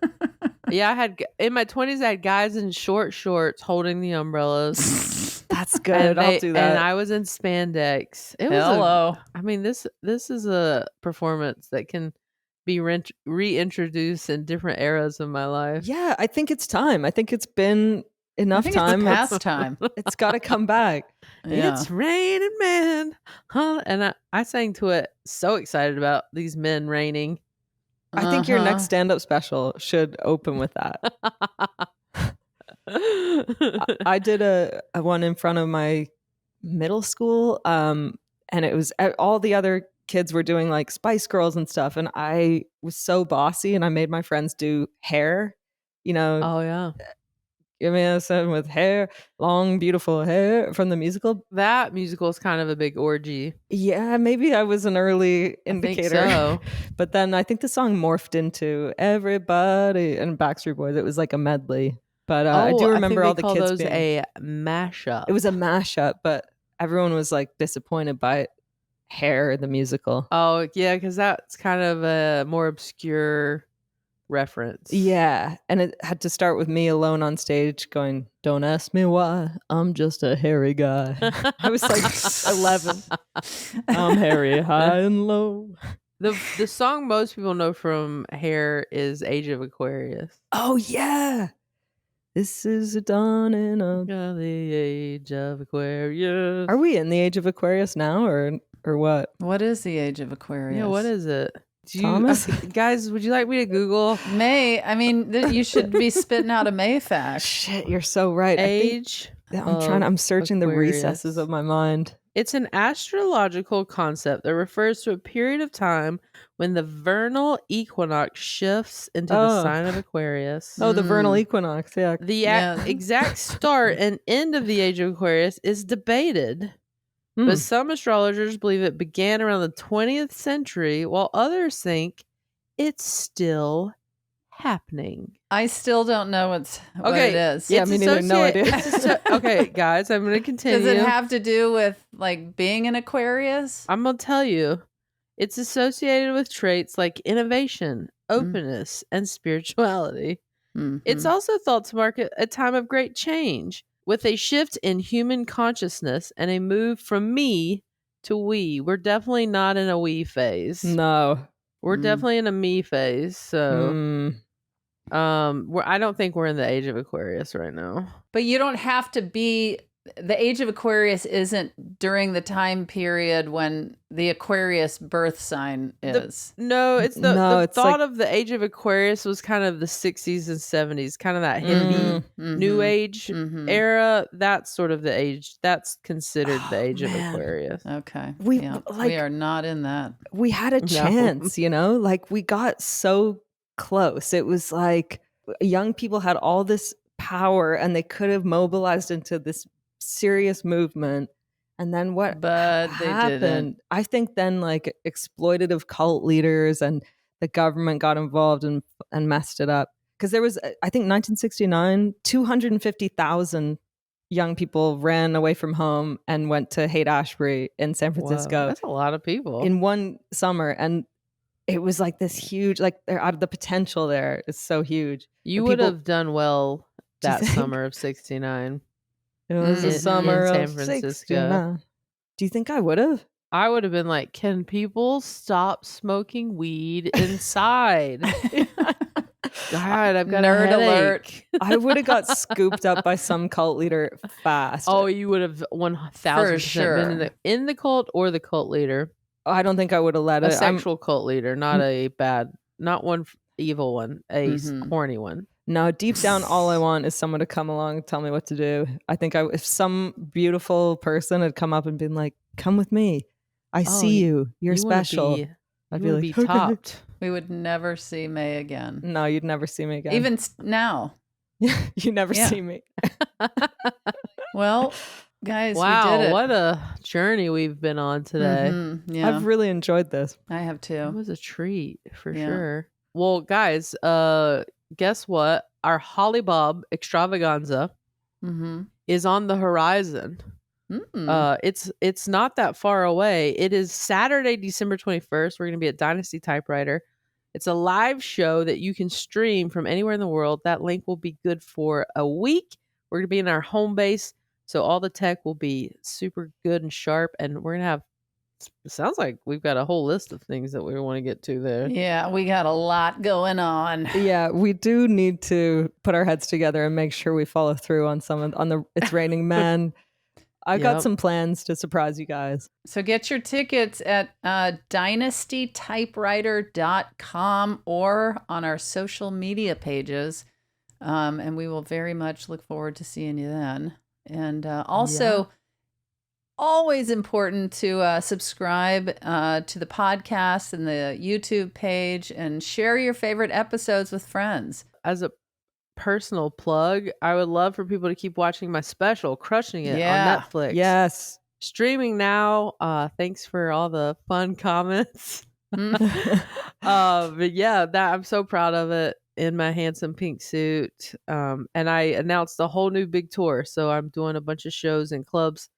Yeah, I had in my 20s. I had guys in short shorts holding the umbrellas. That's good. I'll do that. And I was in spandex. It was. Hello. I mean, this is a performance that can be reintroduced in different eras of my life. Yeah, I think it's time. I think it's been enough I think time. It's past time. It's got to come back. Yeah. It's raining men, huh? And I sang to it, so excited about these men raining. I think your Uh-huh. next stand-up special should open with that. I did a one in front of my middle school, and it was all the other kids were doing like Spice Girls and stuff, and I was so bossy, and I made my friends do hair. Oh yeah. Give me a son with hair, long, beautiful hair from the musical. That musical is kind of a big orgy. Yeah, maybe I was an early indicator. I think so. But then I think the song morphed into Everybody and Backstreet Boys. It was like a medley. But I do remember all the kids those being a mashup. It was a mashup, but everyone was like disappointed by Hair, the musical. Oh yeah, because that's kind of a more obscure reference. Yeah, and it had to start with me alone on stage going, "Don't ask me why, I'm just a hairy guy." I was like 11. I'm hairy, high and low. The song most people know from Hair is Age of Aquarius. Oh yeah. This is a dawning of The Age of Aquarius. Are we in the age of Aquarius now or what? What is the age of Aquarius? Yeah, what is it? Thomas? Guys, would you like me to Google May? I mean, you should be spitting out a May fact. Shit, you're so right. age? I'm searching the Aquarius. recesses of my mind. It's an astrological concept that refers to a period of time when the vernal equinox shifts into the sign of Aquarius. Oh, the vernal equinox, yeah. The exact start and end of the age of Aquarius is debated, but some astrologers believe it began around the 20th century, while others think it's still happening. I still don't know what it is. Yeah, me neither. No idea. Okay, guys, I'm going to continue. Does it have to do with like being an Aquarius? I'm going to tell you. It's associated with traits like innovation, openness, and spirituality. Mm-hmm. It's also thought to mark a time of great change, with a shift in human consciousness and a move from me to we. We're definitely not in a we phase. No. We're definitely in a me phase. So, I don't think we're in the age of Aquarius right now. But you don't have to be. The age of Aquarius isn't during the time period when the Aquarius birth sign is. It's it's thought like, of the age of Aquarius was kind of the 60s and 70s, kind of that hippie new age era. That's sort of the age. That's considered the age of Aquarius. Okay. We are not in that. We had a chance, like we got so close. It was like young people had all this power and they could have mobilized into this serious movement, and then what but happened? They didn't. I think then like exploitative cult leaders and the government got involved and messed it up, because there was, I think 1969, 250,000 young people ran away from home and went to Haight-Ashbury in San Francisco. Whoa, that's a lot of people in one summer, and it was like this huge, like they're out of the potential there is so huge. You would have done well that summer of 69. It was the summer in San of Francisco. 69. Do you think I would have? I would have been like, can people stop smoking weed inside? God, I've got Nerd a headache. alert. I would have got scooped up by some cult leader fast. Oh, you would have 1,000% been in the cult or the cult leader. I don't think I would have let A it. sexual cult leader, not a bad, not one evil one, a horny one. No, deep down, all I want is someone to come along and tell me what to do. I think if some beautiful person had come up and been like, "Come with me, I see you. You're special." I'd be like, be topped. We would never see May again. No, you'd never see me again. Even now. You never see me. Well, guys, wow, we did it. What a journey we've been on today. Yeah. I've really enjoyed this. I have too. It was a treat for sure. Well, guys, guess what? Our holi-bob extravaganza is on the horizon. It's not that far away. It is Saturday, December 21st. We're going to be at Dynasty Typewriter. It's a live show that you can stream from anywhere in the world. That link will be good for a week. We're going to be in our home base, so all the tech will be super good and sharp, and we're going to have, it sounds like we've got a whole list of things that we want to get to there. Yeah, we got a lot going on. Yeah, we do need to put our heads together and make sure we follow through on the It's Raining Men. I've got some plans to surprise you guys. So get your tickets at dynastytypewriter.com or on our social media pages. And we will very much look forward to seeing you then. And also, always important to subscribe to the podcast and the YouTube page and share your favorite episodes with friends. As a personal plug, I would love for people to keep watching my special, Crushing It, on Netflix. Yes. Streaming now. Thanks for all the fun comments. But yeah, that I'm so proud of it in my handsome pink suit. And I announced a whole new big tour. So I'm doing a bunch of shows and clubs,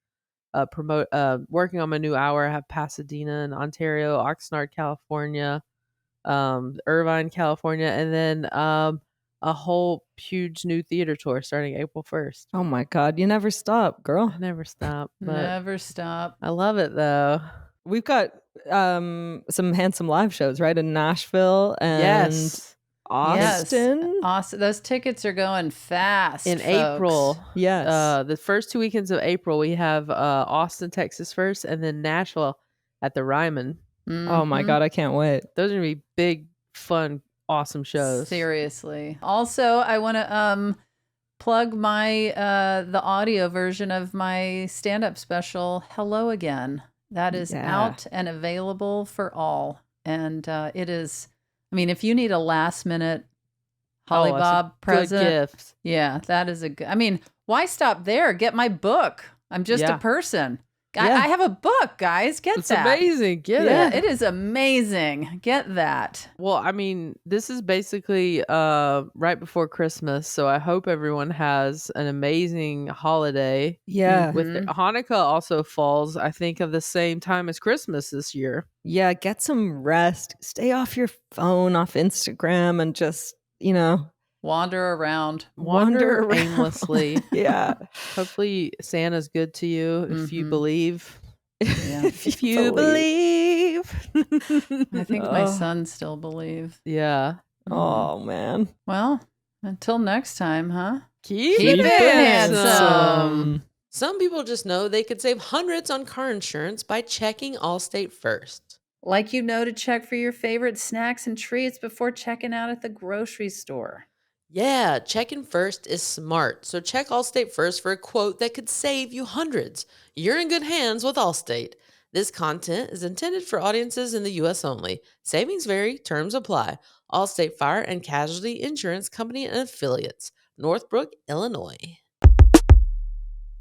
working on my new hour. I have Pasadena and Ontario, Oxnard, California, Irvine, California, and then a whole huge new theater tour starting April 1st. Oh my God, you never stop, girl. I never stop. But Never stop. I love it though. We've got some handsome live shows, right? In Nashville and Yes. Austin. Yes. Austin. Those tickets are going fast In folks. April. Yes. The first 2 weekends of April, we have Austin, Texas first, and then Nashville at the Ryman. Oh my Mhm. God, I can't wait. Those are going to be big, fun, awesome shows. Seriously. Also, I want to plug my the audio version of my stand-up special, Hello Again. That is out and available for all. And it is, I mean, if you need a last minute holi-bob present, good gift. yeah, that is a good, I mean, why stop there? Get my book. I'm just a person. I have a book, guys. Get It's that. amazing. Get Yeah, it. it is amazing. Get that. Well, I mean, this is basically right before Christmas, so I hope everyone has an amazing holiday. Yeah. With Hanukkah also falls, I think, at the same time as Christmas this year. Yeah, get some rest. Stay off your phone, off Instagram, and just, Wander around. Wander around. aimlessly. Yeah. Hopefully Santa's good to you if you believe. Yeah. If you believe. I think my son still believes. Yeah. Oh, man. Well, until next time, huh? Keep it handsome. Some people just know they could save hundreds on car insurance by checking Allstate first. Like to check for your favorite snacks and treats before checking out at the grocery store. Yeah, checking first is smart. So check Allstate first for a quote that could save you hundreds. You're in good hands with Allstate. This content is intended for audiences in the U.S. only. Savings vary, terms apply. Allstate Fire and Casualty Insurance Company and Affiliates, Northbrook, Illinois.